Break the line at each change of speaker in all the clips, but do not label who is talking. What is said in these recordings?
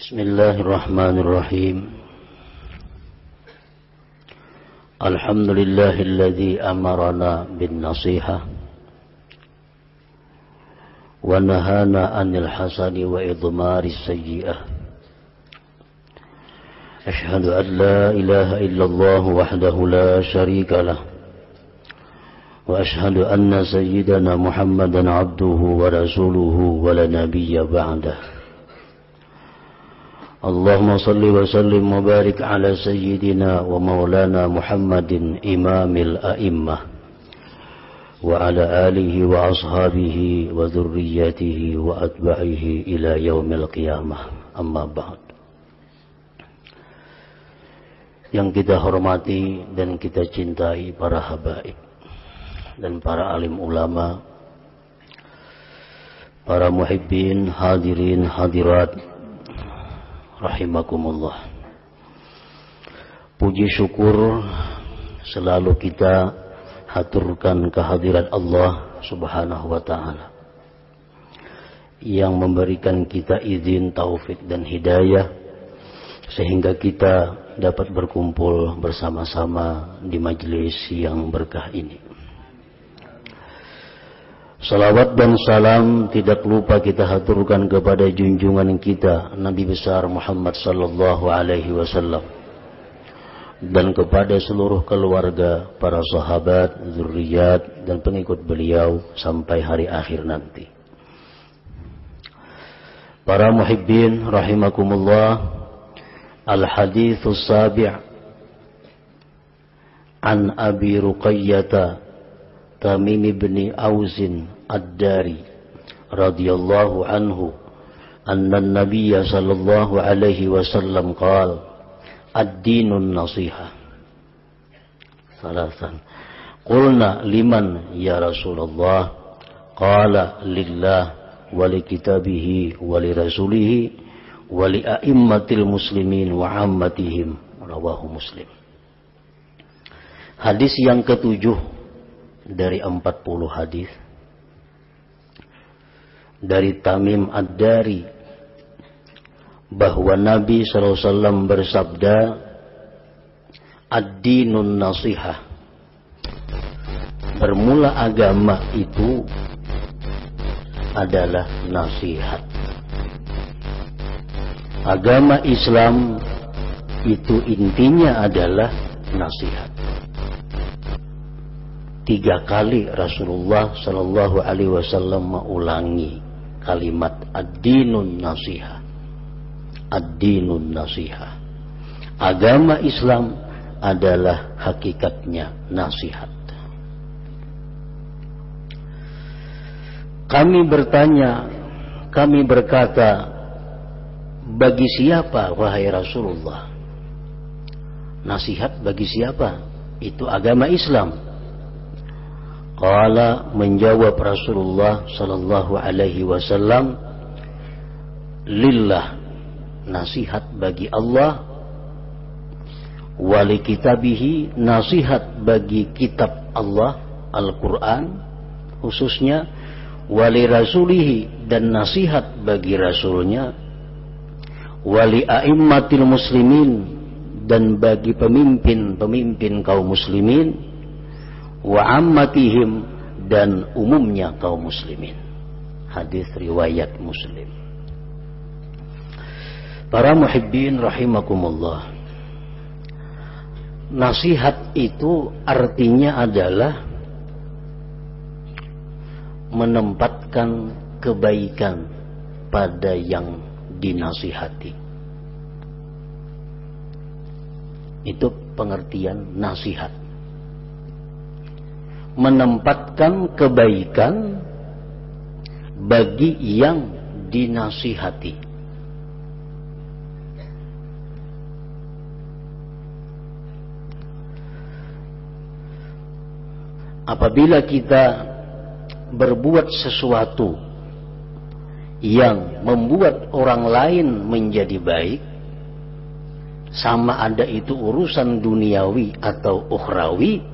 Bismillahirrahmanirrahim. Alhamdulillahilladzi amarana bin nasihah wa nahana 'anil hasani wa idmaris sayyi'ah. Asyhadu an la ilaha illallah wahdahu la syarika lah wa asyhadu anna sayyidana Muhammadan 'abduhu wa rasuluhu wa la nabiyya ba'dah. Allahumma salli wa sallim wa barik ala sayyidina wa maulana Muhammadin imamil a'immah wa ala alihi wa ashabihi wa dhurriyyatihi wa atba'ihi ila yaumil qiyamah. Amma ba'd. Yang kita hormati dan kita cintai para habaib dan para alim ulama, para muhibbin, hadirin, hadirat rahimakumullah. Puji syukur selalu kita haturkan kehadirat Allah Subhanahu wa ta'ala yang memberikan kita izin, taufik dan hidayah sehingga kita dapat berkumpul bersama-sama di majelis yang berkah ini. Salawat dan salam tidak lupa kita haturkan kepada junjungan kita Nabi besar Muhammad sallallahu alaihi wasallam dan kepada seluruh keluarga, para sahabat, zuriat dan pengikut beliau sampai hari akhir nanti. Para muhibbin rahimakumullah, al-haditsus sabi' an Abi Ruqayyah Tamim ibn Ausin ad-Dari radhiyallahu anhu anna an-nabiy sallallahu alaihi wasallam qala ad-dinun nasihah. Salasan. Qulna liman ya Rasulullah? Qala lillah wa li kitabihi wa li rasulihi wa li a'immatil muslimin wa ammatihim. Rawahu Muslim. Hadis yang ketujuh dari 40 hadis dari Tamim ad-Dari bahwa Nabi SAW bersabda, ad-dinun nasihah, bermula agama itu adalah nasihat. Agama Islam itu intinya adalah nasihat. 3 kali Rasulullah sallallahu alaihi wasallam mengulangi kalimat ad-dinun nasihah. Ad-dinun nasihah. Agama Islam adalah hakikatnya nasihat. Kami bertanya, kami berkata, bagi siapa wahai Rasulullah? Nasihat bagi siapa? Itu agama Islam. Qala, menjawab Rasulullah sallallahu alaihi wasallam, lillah, nasihat bagi Allah, wali kitabihi, nasihat bagi kitab Allah Al-Quran khususnya, wali rasulihi, dan nasihat bagi rasulnya, wali a'immatil muslimin, dan bagi pemimpin kaum muslimin, wa ammatihim, dan umumnya kaum muslimin. Hadis riwayat Muslim. Para muhibbin rahimakumullah, nasihat itu artinya adalah menempatkan kebaikan pada yang dinasihati. Itu pengertian nasihat. Menempatkan kebaikan bagi yang dinasihati. Apabila kita berbuat sesuatu yang membuat orang lain menjadi baik, sama ada itu urusan duniawi atau ukhrawi,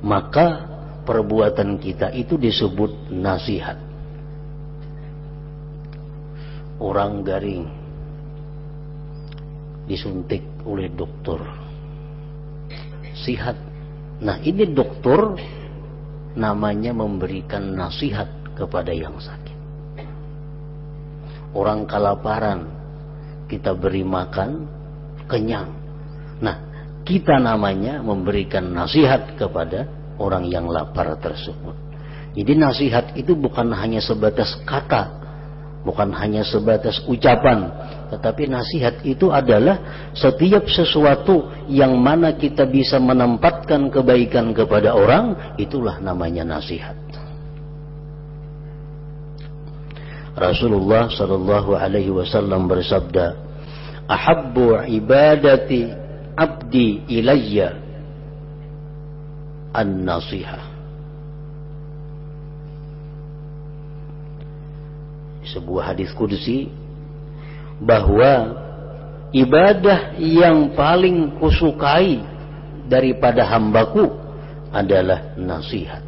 maka perbuatan kita itu disebut nasihat. Orang garing disuntik oleh dokter, sihat. Nah, ini dokter namanya memberikan nasihat kepada yang sakit. Orang kelaparan, kita beri makan, kenyang. Nah, kita namanya memberikan nasihat kepada orang yang lapar tersebut. Jadi nasihat itu bukan hanya sebatas kata, bukan hanya sebatas ucapan, tetapi nasihat itu adalah setiap sesuatu yang mana kita bisa menempatkan kebaikan kepada orang, itulah namanya nasihat. Rasulullah sallallahu alaihi wasallam bersabda, "Ahabbu ibadati abdi ilayya an-nasihah." Sebuah hadis qudsi bahwa ibadah yang paling kusukai daripada hambaku adalah nasihat,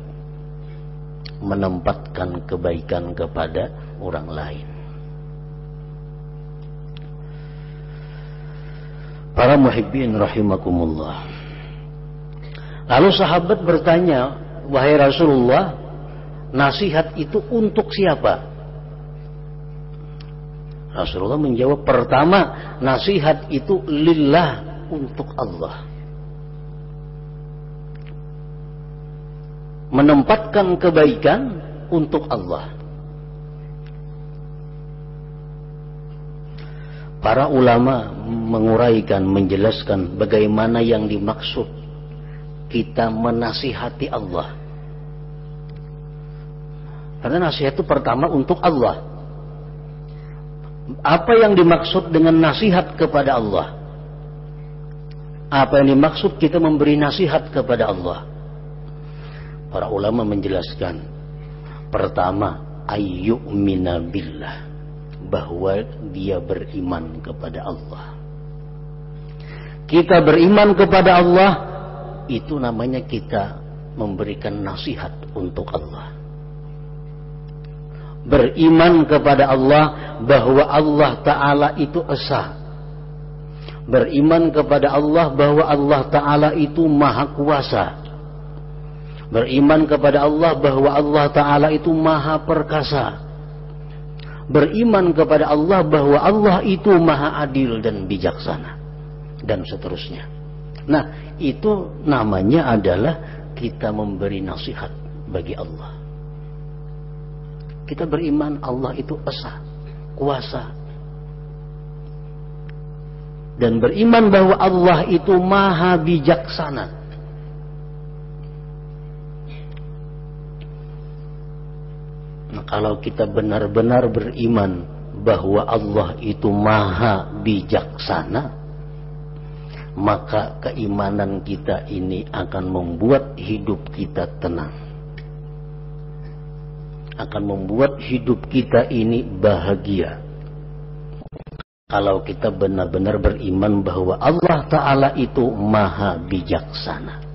menempatkan kebaikan kepada orang lain. Para muhibbin rahimakumullah. Lalu sahabat bertanya, "Wahai Rasulullah, nasihat itu untuk siapa?" Rasulullah menjawab, pertama, nasihat itu lillah, untuk Allah. Menempatkan kebaikan untuk Allah. Para ulama menguraikan, menjelaskan bagaimana yang dimaksud kita menasihati Allah. Karena nasihat itu pertama untuk Allah. Apa yang dimaksud dengan nasihat kepada Allah? Apa yang dimaksud kita memberi nasihat kepada Allah? Para ulama menjelaskan, pertama, ayyu'mina billah, bahwa dia beriman kepada Allah. Kita beriman kepada Allah, itu namanya kita memberikan nasihat untuk Allah. Beriman kepada Allah bahwa Allah Ta'ala itu esa. Beriman kepada Allah bahwa Allah Ta'ala itu maha kuasa. Beriman kepada Allah bahwa Allah Ta'ala itu maha perkasa. Beriman kepada Allah bahwa Allah itu maha adil dan bijaksana, dan seterusnya. Nah, itu namanya adalah kita memberi nasihat bagi Allah. Kita beriman Allah itu esa, kuasa. Dan beriman bahwa Allah itu maha bijaksana. Nah, kalau kita benar-benar beriman bahwa Allah itu maha bijaksana, maka keimanan kita ini akan membuat hidup kita tenang, akan membuat hidup kita ini bahagia. Kalau kita benar-benar beriman bahwa Allah Ta'ala itu maha bijaksana.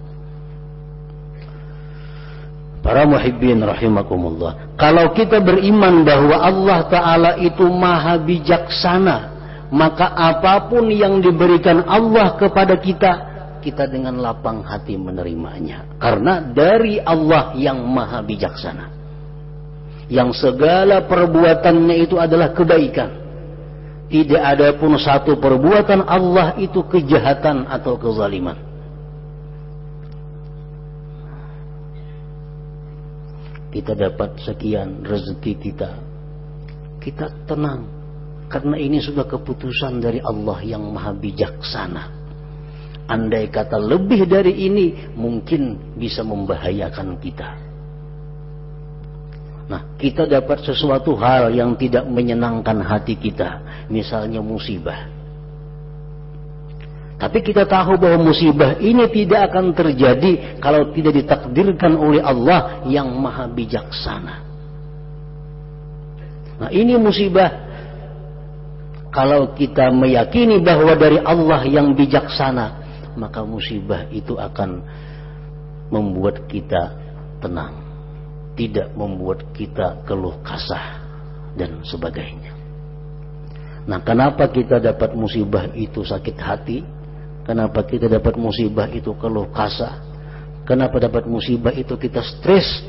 Para muhibbin rahimakumullah, kalau kita beriman bahwa Allah Ta'ala itu maha bijaksana, maka apapun yang diberikan Allah kepada kita, kita dengan lapang hati menerimanya. Karena dari Allah yang maha bijaksana, yang segala perbuatannya itu adalah kebaikan. Tidak ada pun satu perbuatan Allah itu kejahatan atau kezaliman. Kita dapat sekian rezeki kita tenang, karena ini sudah keputusan dari Allah yang maha bijaksana. Andai kata lebih dari ini, mungkin bisa membahayakan kita. Nah, kita dapat sesuatu hal yang tidak menyenangkan hati kita, misalnya musibah. Tapi kita tahu bahwa musibah ini tidak akan terjadi kalau tidak ditakdirkan oleh Allah yang maha bijaksana. Nah, ini musibah. Kalau kita meyakini bahwa dari Allah yang bijaksana, maka musibah itu akan membuat kita tenang, tidak membuat kita keluh kesah dan sebagainya. Nah, kenapa kita dapat musibah itu sakit hati? Kenapa kita dapat musibah itu keluh kesah? Kenapa dapat musibah itu kita stres?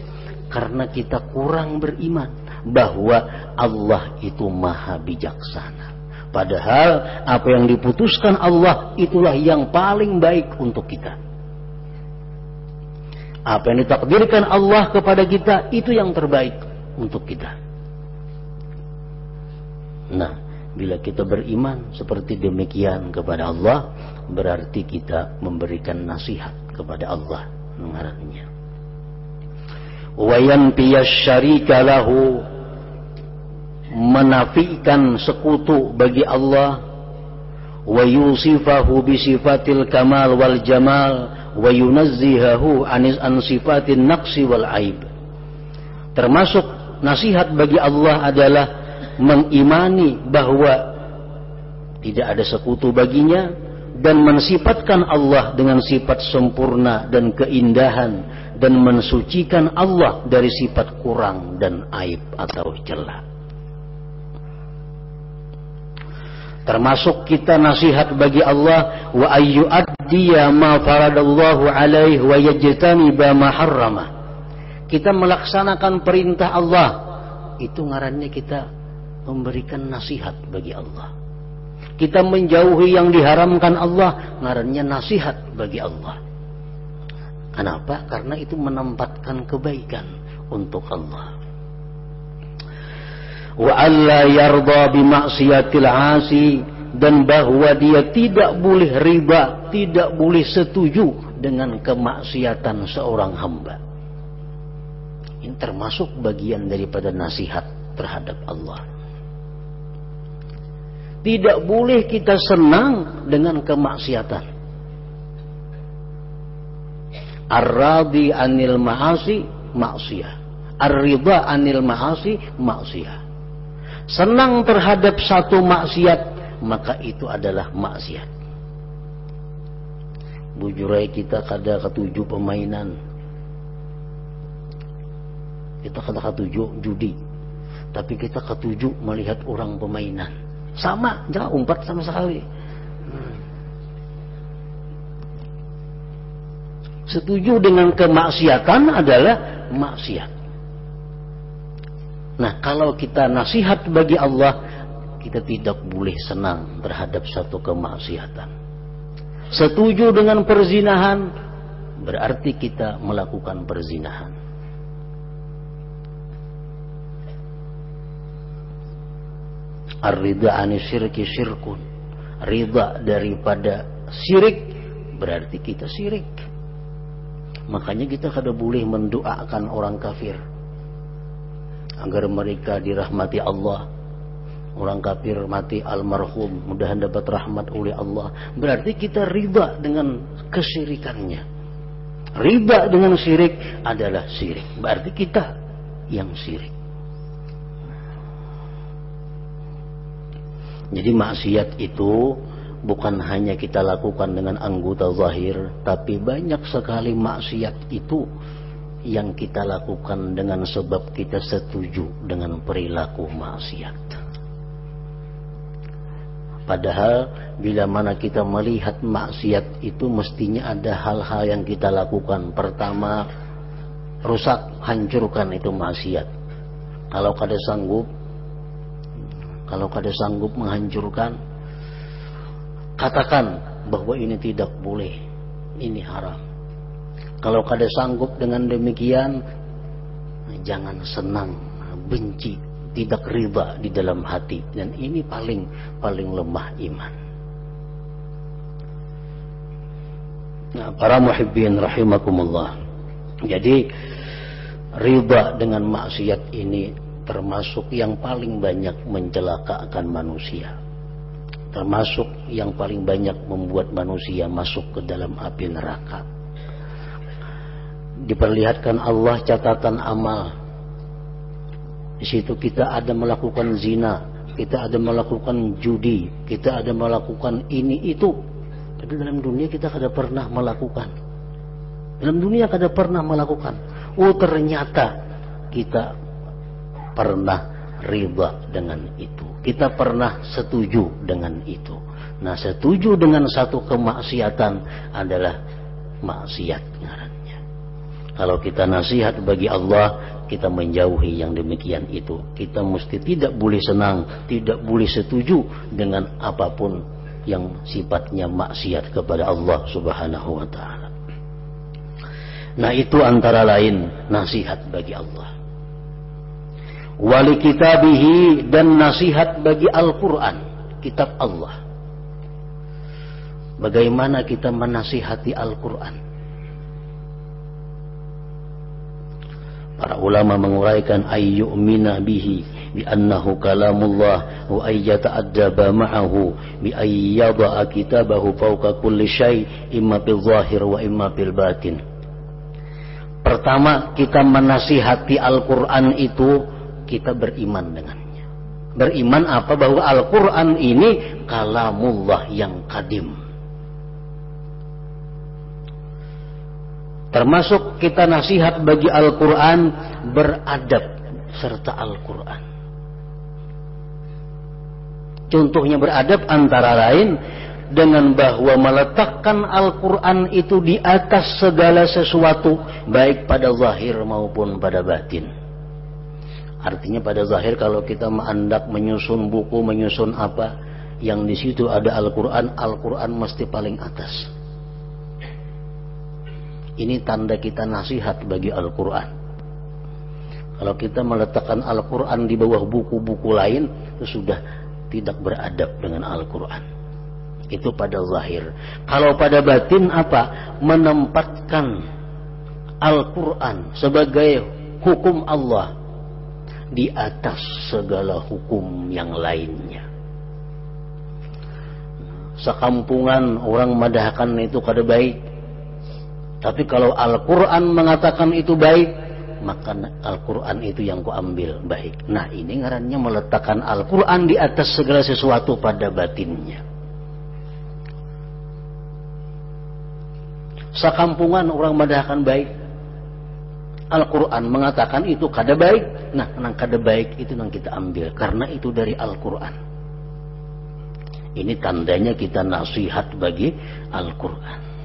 Karena kita kurang beriman bahwa Allah itu maha bijaksana. Padahal apa yang diputuskan Allah itulah yang paling baik untuk kita. Apa yang ditakdirkan Allah kepada kita itu yang terbaik untuk kita. Nah, bila kita beriman seperti demikian kepada Allah, berarti kita memberikan nasihat kepada Allah. Mengarahnya. Wa yanfiyasy syarika lahu, menafikan sekutu bagi Allah, wa yusifahu bi sifatil kamal wal jamal, wa yunazzihahu an sifatin naqsi wal aib. Termasuk nasihat bagi Allah adalah mengimani bahwa tidak ada sekutu baginya dan mensifatkan Allah dengan sifat sempurna dan keindahan, dan mensucikan Allah dari sifat kurang dan aib atau celah. Termasuk kita nasihat bagi Allah, wa ayyu'addiya ma faradallahu alaihi wa yajtaniba ma harrama. Kita melaksanakan perintah Allah, itu ngarannya kita memberikan nasihat bagi Allah. Kita menjauhi yang diharamkan Allah, ngarannya nasihat bagi Allah. Kenapa? Karena itu menempatkan kebaikan untuk Allah. Wa alla yarda bi maksiatil asi, dan bahwa dia tidak boleh riba, tidak boleh setuju dengan kemaksiatan seorang hamba. Ini termasuk bagian daripada nasihat terhadap Allah. Tidak boleh kita senang dengan kemaksiatan. Ar-radi anil ma'asi maksiyah, ar-ridha anil ma'asi maksiyah. Senang terhadap satu maksiat, maka itu adalah maksiat. Bujurai kita kada ketujuh permainan, kita kada ketujuh judi, tapi kita ketujuh melihat orang permainan. Sama, jangan umpat sama sekali. Setuju dengan kemaksiatan adalah maksiat. Nah, kalau kita nasihat bagi Allah, kita tidak boleh senang terhadap satu kemaksiatan. Setuju dengan perzinahan, berarti kita melakukan perzinahan. Ar-ridha anisyirki syirkun, ridha daripada syirik berarti kita syirik. Makanya kita kada boleh mendoakan orang kafir agar mereka dirahmati Allah. Orang kafir mati almarhum, mudahan dapat rahmat oleh Allah. Berarti kita riba dengan kesyirikannya. Riba dengan syirik adalah syirik. Berarti kita yang syirik. Jadi maksiat itu bukan hanya kita lakukan dengan anggota zahir, tapi banyak sekali maksiat itu yang kita lakukan dengan sebab kita setuju dengan perilaku maksiat. Padahal bila mana kita melihat maksiat itu mestinya ada hal-hal yang kita lakukan. Pertama, rusak, hancurkan itu maksiat. Kalau kada sanggup menghancurkan, katakan bahwa ini tidak boleh, ini haram. Kalau kada sanggup dengan demikian, jangan senang, benci, tidak riba di dalam hati, dan ini paling lemah iman. Nah, para muhibbin rahimakumullah. Jadi riba dengan maksiat ini termasuk yang paling banyak mencelakakan manusia, termasuk yang paling banyak membuat manusia masuk ke dalam api neraka. Diperlihatkan Allah catatan amal. Di situ kita ada melakukan zina, kita ada melakukan judi, kita ada melakukan ini itu. Tapi dalam dunia kita kada pernah melakukan. Dalam dunia kada pernah melakukan. Oh, ternyata kita pernah riba dengan itu. Kita pernah setuju dengan itu. Nah, setuju dengan satu kemaksiatan adalah maksiat ngarannya. Kalau kita nasihat bagi Allah, kita menjauhi yang demikian itu. Kita mesti tidak boleh senang, tidak boleh setuju dengan apapun yang sifatnya maksiat kepada Allah Subhanahu wa ta'ala. Nah, itu antara lain nasihat bagi Allah. Wali kitabihi, dan nasihat bagi Al-Quran, kitab Allah. Bagaimana kita menasihati Al-Quran? Para ulama menguraikan ayyu'mina bihi bi annahu kalamullah wa ayyata'addaba ma'ahu bi ayyada'a kitabahu fawqa kulli syai' imma bil zahir wa imma bil batin. Pertama, kita menasihati Al-Quran itu kita beriman dengannya. Beriman apa? Bahwa Al-Quran ini kalamullah yang qadim. Termasuk kita nasihat bagi Al-Quran, beradab serta Al-Quran. Contohnya beradab antara lain dengan bahwa meletakkan Al-Quran itu di atas segala sesuatu, baik pada zahir maupun pada batin. Artinya pada zahir kalau kita hendak menyusun buku, menyusun apa, yang di situ ada Al-Quran, Al-Quran mesti paling atas. Ini tanda kita nasihat bagi Al-Quran. Kalau kita meletakkan Al-Quran di bawah buku-buku lain, itu sudah tidak beradab dengan Al-Quran. Itu pada zahir. Kalau pada batin apa? Menempatkan Al-Quran sebagai hukum Allah di atas segala hukum yang lainnya. Sekampungan orang madahkan itu kada baik, tapi kalau Al-Quran mengatakan itu baik, maka Al-Quran itu yang ku ambil baik. Nah, ini ngarannya meletakkan Al-Quran di atas segala sesuatu pada batinnya. Sekampungan orang madahkan baik, Al-Quran mengatakan itu kada baik. Nah, nang kada baik itu nang kita ambil karena itu dari Al-Quran. Ini tandanya kita nasihat bagi Al-Quran.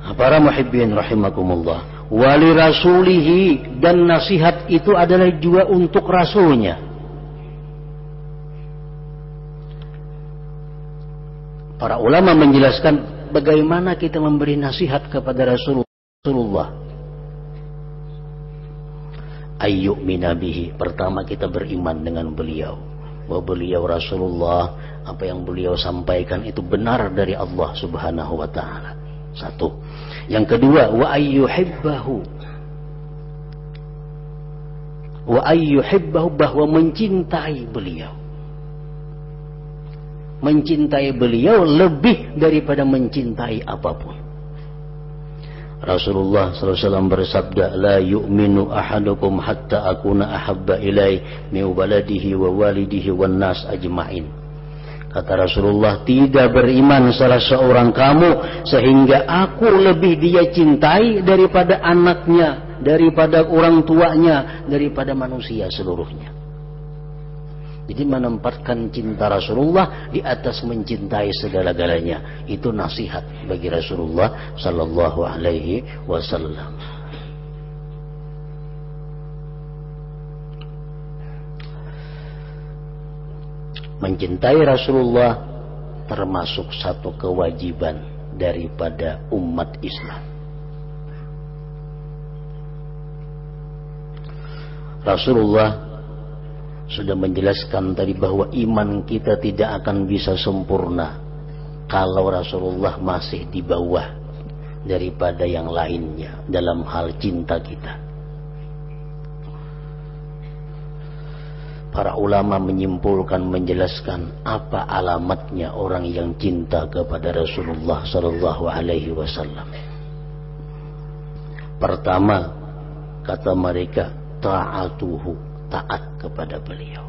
Para muhibbin rahimakumullah, wali rasulihi, dan nasihat itu adalah juga untuk rasulnya. Para ulama menjelaskan bagaimana kita memberi nasihat kepada Rasulullah. Ayyu'mina bihi, pertama kita beriman dengan beliau, bahwa beliau Rasulullah, apa yang beliau sampaikan itu benar dari Allah Subhanahu wa ta'ala. Satu. Yang kedua, wa ayyuhibbahu, bahwa mencintai beliau. Mencintai beliau lebih daripada mencintai apapun. Rasulullah SAW bersabda, la yu'minu ahadukum hatta akuna ahabba ilai min waladihi wa walidihi wan nas ajma'in. Kata Rasulullah, tidak beriman salah seorang kamu sehingga aku lebih dia cintai daripada anaknya, daripada orang tuanya, daripada manusia seluruhnya. Jadi menempatkan cinta Rasulullah di atas mencintai segala-galanya. Itu nasihat bagi Rasulullah sallallahu alaihi wasallam. Mencintai Rasulullah termasuk satu kewajiban daripada umat Islam. Rasulullah sudah menjelaskan tadi bahwa iman kita tidak akan bisa sempurna kalau Rasulullah masih di bawah daripada yang lainnya dalam hal cinta kita. Para ulama menyimpulkan, menjelaskan apa alamatnya orang yang cinta kepada Rasulullah sallallahu alaihi wasallam. Pertama, kata mereka, ta'atuhu, taat kepada beliau.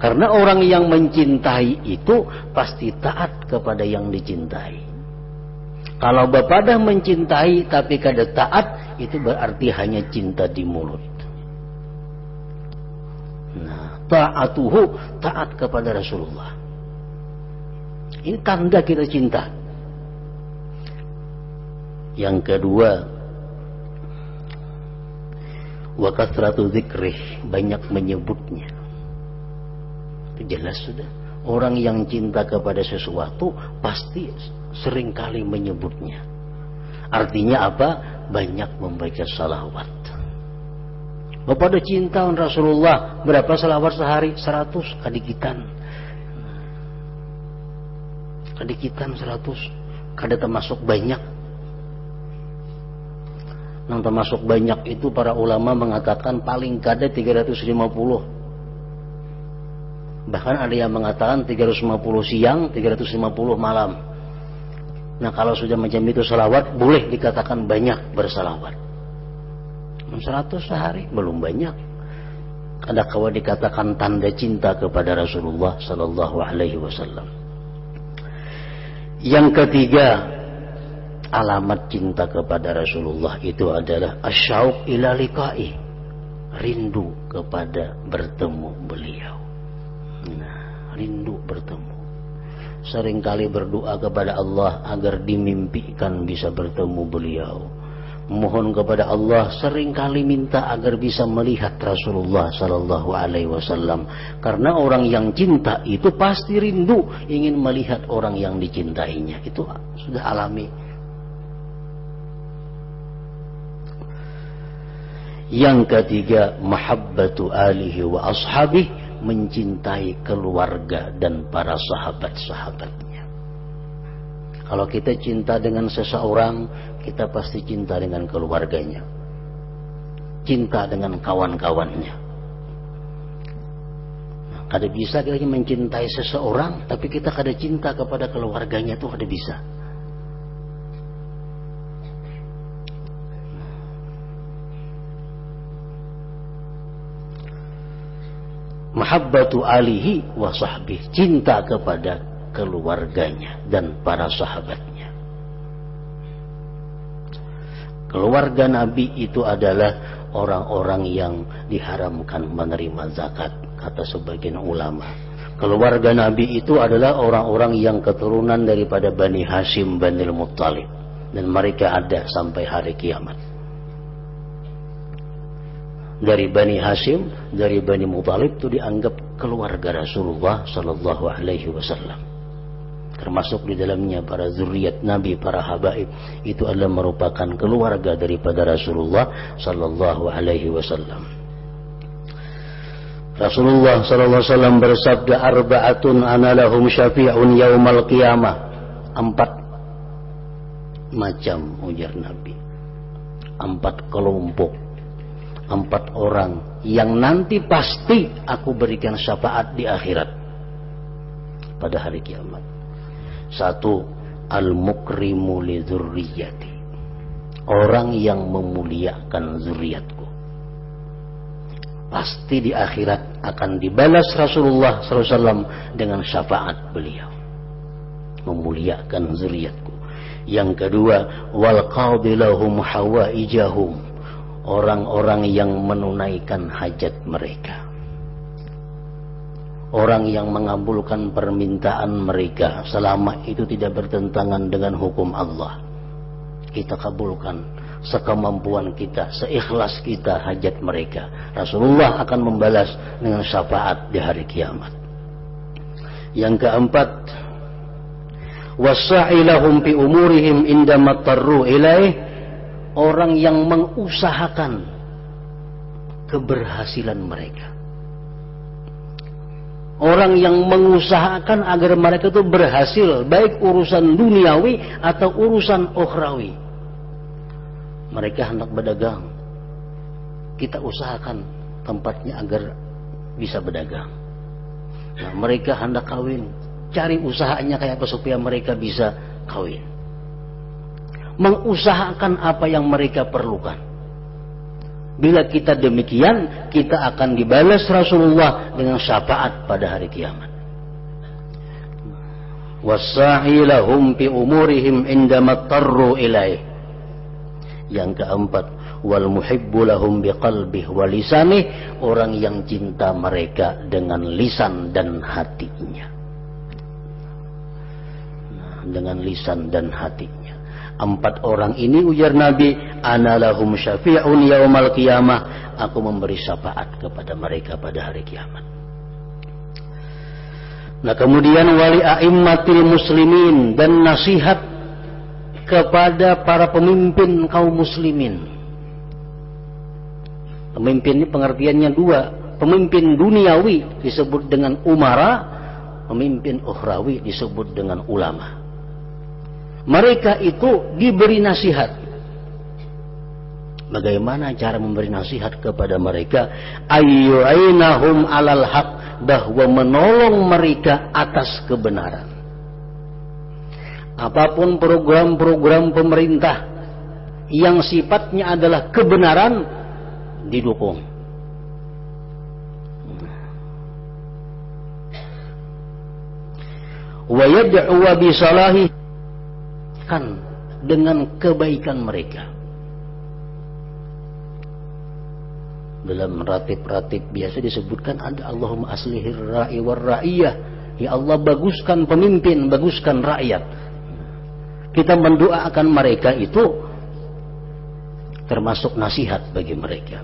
Karena orang yang mencintai itu pasti taat kepada yang dicintai. Kalau bapadah mencintai tapi kada taat, itu berarti hanya cinta di mulut. Nah, ta'atuhu, taat kepada Rasulullah. Ini tanda kita cinta. Yang kedua, wa kathratu dzikrih, banyak menyebutnya. Itu jelas sudah. Orang yang cinta kepada sesuatu pasti seringkali menyebutnya. Artinya apa? Banyak membaca salawat. Bapak ada cinta Rasulullah, berapa salawat sehari? 100 kadikitan. Kadikitan 100. Kada termasuk banyak. Yang termasuk banyak itu para ulama mengatakan paling kada 350. Bahkan ada yang mengatakan 350 siang, 350 malam. Nah, kalau sudah macam itu salawat, boleh dikatakan banyak bersalawat. 100 sehari belum banyak. Ada kawan dikatakan tanda cinta kepada Rasulullah sallallahu alaihi wasallam. Yang ketiga, alamat cinta kepada Rasulullah itu adalah asyauq ila liqa'i, rindu kepada bertemu beliau. Nah, rindu bertemu. Seringkali berdoa kepada Allah agar dimimpikan bisa bertemu beliau. Mohon kepada Allah, seringkali minta agar bisa melihat Rasulullah sallallahu alaihi wasallam. Karena orang yang cinta itu pasti rindu ingin melihat orang yang dicintainya. Itu sudah alami. Yang ketiga, mahabbatu alihi wa ashabih, mencintai keluarga dan para sahabat-sahabatnya. Kalau kita cinta dengan seseorang, kita pasti cinta dengan keluarganya, cinta dengan kawan-kawannya. Kada bisa kita mencintai seseorang tapi kita kada cinta kepada keluarganya, itu kada bisa. Mahabbatu alihi wa sahbih, cinta kepada keluarganya dan para sahabatnya. Keluarga Nabi itu adalah orang-orang yang diharamkan menerima zakat, kata sebagian ulama. Keluarga Nabi itu adalah orang-orang yang keturunan daripada Bani Hashim, Bani Muttalib, dan mereka ada sampai hari kiamat. Dari Bani Hashim, dari Bani Muttalib itu dianggap keluarga Rasulullah sallallahu alaihi wasallam. Termasuk di dalamnya para zuriat Nabi, para habaib, itu adalah merupakan keluarga daripada Rasulullah sallallahu alaihi wasallam. Rasulullah sallallahu alaihi wasallam bersabda, arba'atun ana lahum syafi'un yaumal qiyamah. 4 macam, ujar Nabi. 4 kelompok, 4 orang yang nanti pasti aku berikan syafaat di akhirat pada hari kiamat. 1, al-mukrimu li dzurriyyati, orang yang memuliakan zuriatku. Pasti di akhirat akan dibalas Rasulullah SAW dengan syafaat beliau, memuliakan zuriatku. Yang kedua, wal qadi lahum hawaijahum, orang-orang yang menunaikan hajat mereka, orang yang mengabulkan permintaan mereka selama itu tidak bertentangan dengan hukum Allah. Kita kabulkan sekemampuan kita, seikhlas kita hajat mereka. Rasulullah akan membalas dengan syafaat di hari kiamat. Yang keempat, wasa'ilahum fi umurihim indama tarru ilaih, orang yang mengusahakan keberhasilan mereka. Orang yang mengusahakan agar mereka itu berhasil, baik urusan duniawi atau urusan ukhrawi. Mereka hendak berdagang, kita usahakan tempatnya agar bisa berdagang. Nah, mereka hendak kawin, cari usahanya kayak apa supaya mereka bisa kawin. Mengusahakan apa yang mereka perlukan. Bila kita demikian, kita akan dibalas Rasulullah dengan syafaat pada hari kiamat. Wasa'ilahum fi umurihim indama tarru ilaih. Yang keempat, wal muhibbu lahum biqalbihi wa lisanih, orang yang cinta mereka dengan lisan dan hatinya. Dengan lisan dan hatinya. 4 orang ini, ujar Nabi, ana lahum syafi'un yaumal qiyamah, aku memberi syafaat kepada mereka pada hari kiamat. Nah, kemudian wali a'immatil muslimin, dan nasihat kepada para pemimpin kaum muslimin. Pemimpin ini pengertiannya 2. Pemimpin duniawi disebut dengan umara, pemimpin ukhrawi disebut dengan ulama. Mereka itu diberi nasihat. Bagaimana cara memberi nasihat kepada mereka? Ayyu'inahum alal haq, bahwa menolong mereka atas kebenaran. Apapun program-program pemerintah yang sifatnya adalah kebenaran, didukung. Wa yad'u bi salahi, kan dengan kebaikan mereka. Dalam ratib-ratib biasa disebutkan ada Allahumma aslihir ra'i war ra'iyah, ya Allah baguskan pemimpin, baguskan rakyat. Kita mendoakan mereka itu termasuk nasihat bagi mereka.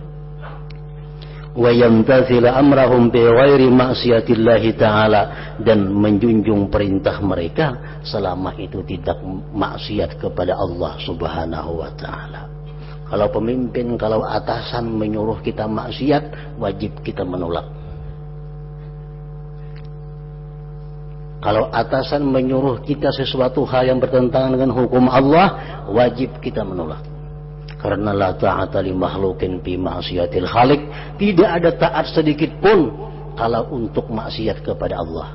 Wa yamtathila amrahum bi ghairi ma'siyatillahi ta'ala, dan menjunjung perintah mereka selama itu tidak maksiat kepada Allah Subhanahu wa ta'ala. Kalau pemimpin, kalau atasan menyuruh kita maksiat, wajib kita menolak. Kalau atasan menyuruh kita sesuatu hal yang bertentangan dengan hukum Allah, wajib kita menolak. Karena la ta'ata li makhluqin fi ma'siyatil khaliq, tidak ada taat sedikit pun kalau untuk maksiat kepada Allah.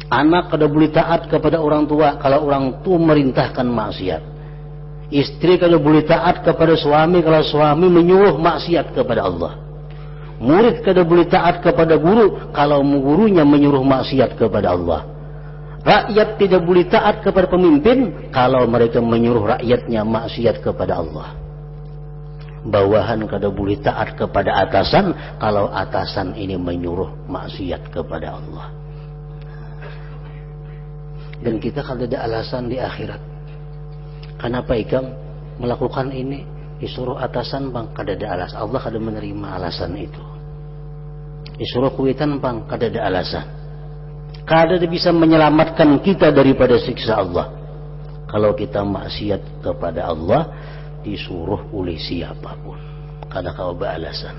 Anak kada boleh taat kepada orang tua kalau orang tua merintahkan maksiat. Istri kada boleh taat kepada suami kalau suami menyuruh maksiat kepada Allah. Murid kada boleh taat kepada guru kalau gurunya menyuruh maksiat kepada Allah. Rakyat tidak boleh taat kepada pemimpin kalau mereka menyuruh rakyatnya maksiat kepada Allah. Bawahan kada boleh taat kepada atasan kalau atasan ini menyuruh maksiat kepada Allah. Dan kita kada ada alasan di akhirat. Kenapa ikam melakukan ini? Disuruh atasan bang, kada ada alasan. Allah kada menerima alasan itu. Disuruh kuitan bang, kada ada alasan. Kada bisa menyelamatkan kita daripada siksa Allah. Kalau kita maksiat kepada Allah, disuruh oleh siapapun, kada kau beralasan.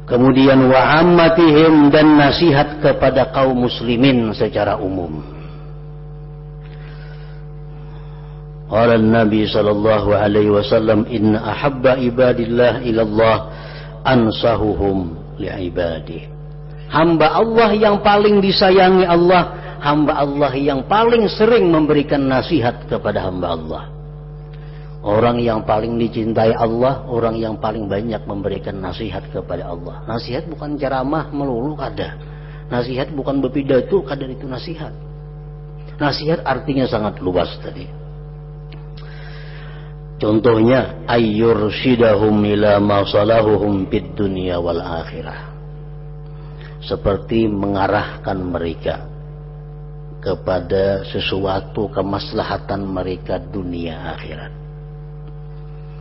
Kemudian wa ammatihim, dan nasihat kepada kaum muslimin secara umum. Qala Nabi sallallahu alaihi wasallam, inna ahabba ibadillah ilallah ansahuhum li'ibadih. Hamba Allah yang paling disayangi Allah, hamba Allah yang paling sering memberikan nasihat kepada hamba Allah. Orang yang paling dicintai Allah, orang yang paling banyak memberikan nasihat kepada Allah. Nasihat bukan ceramah melulu kada. Nasihat bukan berpidato, kada itu nasihat. Nasihat artinya sangat luas tadi. Contohnya ayyursyidahum ila ma salahuhum fid dunya wal akhirah. Seperti mengarahkan mereka kepada sesuatu kemaslahatan mereka dunia akhirat.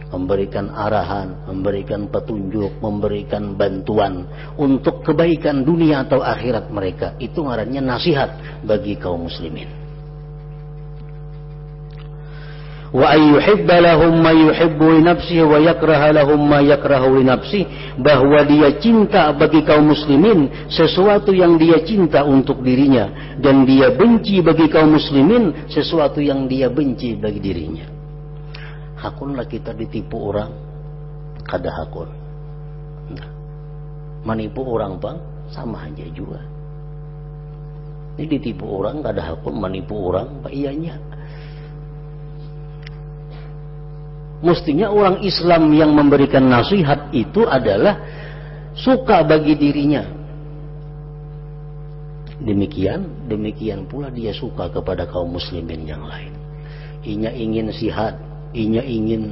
Memberikan arahan, memberikan petunjuk, memberikan bantuan untuk kebaikan dunia atau akhirat mereka. Itu ngarannya nasihat bagi kaum muslimin. Wa ayyuhibba lahum ma yuhibbu li nafsihi wa yakraha lahum ma yakrahu li nafsihi, bahwa dia cinta bagi kaum muslimin sesuatu yang dia cinta untuk dirinya, dan dia benci bagi kaum muslimin sesuatu yang dia benci bagi dirinya. Hakunlah kita ditipu orang, kada hakun. Nah, menipu orang bang sama aja juga. Ini ditipu orang kada hakun, menipu orang apa iyanya. Mestinya orang Islam yang memberikan nasihat itu adalah suka bagi dirinya. Demikian pula dia suka kepada kaum muslimin yang lain. inya ingin sihat, inya ingin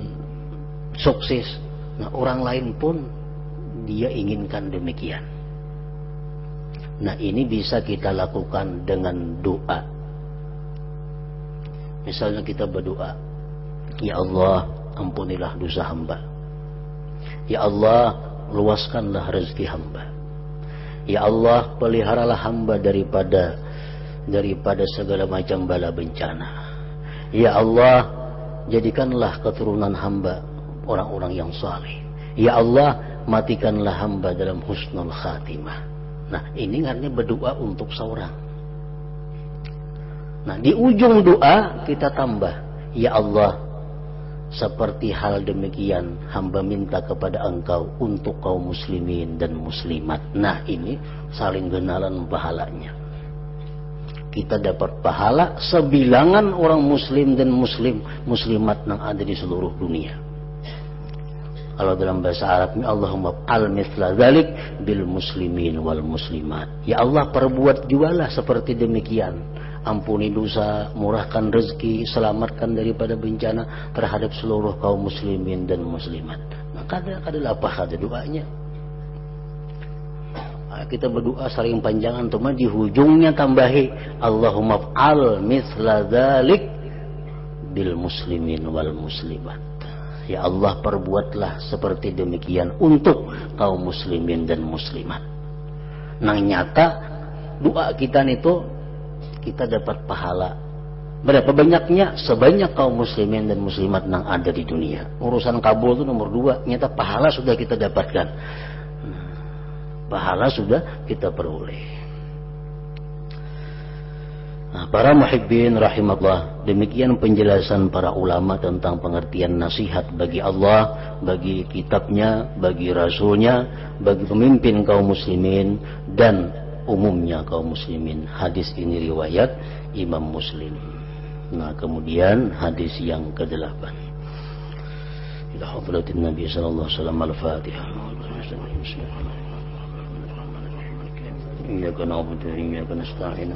sukses. Nah, orang lain pun dia inginkan demikian. Nah, ini bisa kita lakukan dengan doa. Misalnya kita berdoa, ya Allah, ampunilah dosa hamba. Ya Allah, luaskanlah rezeki hamba. Ya Allah, peliharalah hamba daripada segala macam bala bencana. Ya Allah, jadikanlah keturunan hamba orang-orang yang saleh. Ya Allah, matikanlah hamba dalam husnul khatimah. Nah, ini artinya berdoa untuk seorang. Nah, di ujung doa kita tambah, ya Allah, seperti hal demikian hamba minta kepada engkau untuk kaum muslimin dan muslimat. Nah, ini saling kenalan pahalanya. Kita dapat pahala sebilangan orang muslim dan muslimat yang ada di seluruh dunia. Kalau dalam bahasa Arabnya, Allahumma al-mithla dzalik bil muslimin wal muslimat. Ya Allah, perbuat jualah seperti demikian. Ampuni dosa, murahkan rezeki, selamatkan daripada bencana terhadap seluruh kaum muslimin dan muslimat. Maka ada apa ada doanya. Kita berdoa saling panjangan, teman, di hujungnya tambahi Allahumma fa'al mithla dzalik bil muslimin wal muslimat. Ya Allah, perbuatlah seperti demikian untuk kaum muslimin dan muslimat. Nang nyata doa kita itu kita dapat pahala. Berapa banyaknya? Sebanyak kaum muslimin dan muslimat yang ada di dunia. Urusan kabul itu nomor 2. Nyata pahala sudah kita dapatkan. Pahala sudah kita peroleh. Nah, para muhibbin rahimallah, demikian penjelasan para ulama tentang pengertian nasihat bagi Allah, bagi kitabnya, bagi rasulnya, bagi pemimpin kaum muslimin dan umumnya kaum muslimin. Hadis ini riwayat Imam Muslim. Nah, kemudian hadis yang ke-8. Ila hadratin Nabi sallallahu alaihi wasallam al-Fatihah. Iyyaka na'budu wa iyyaka nasta'in.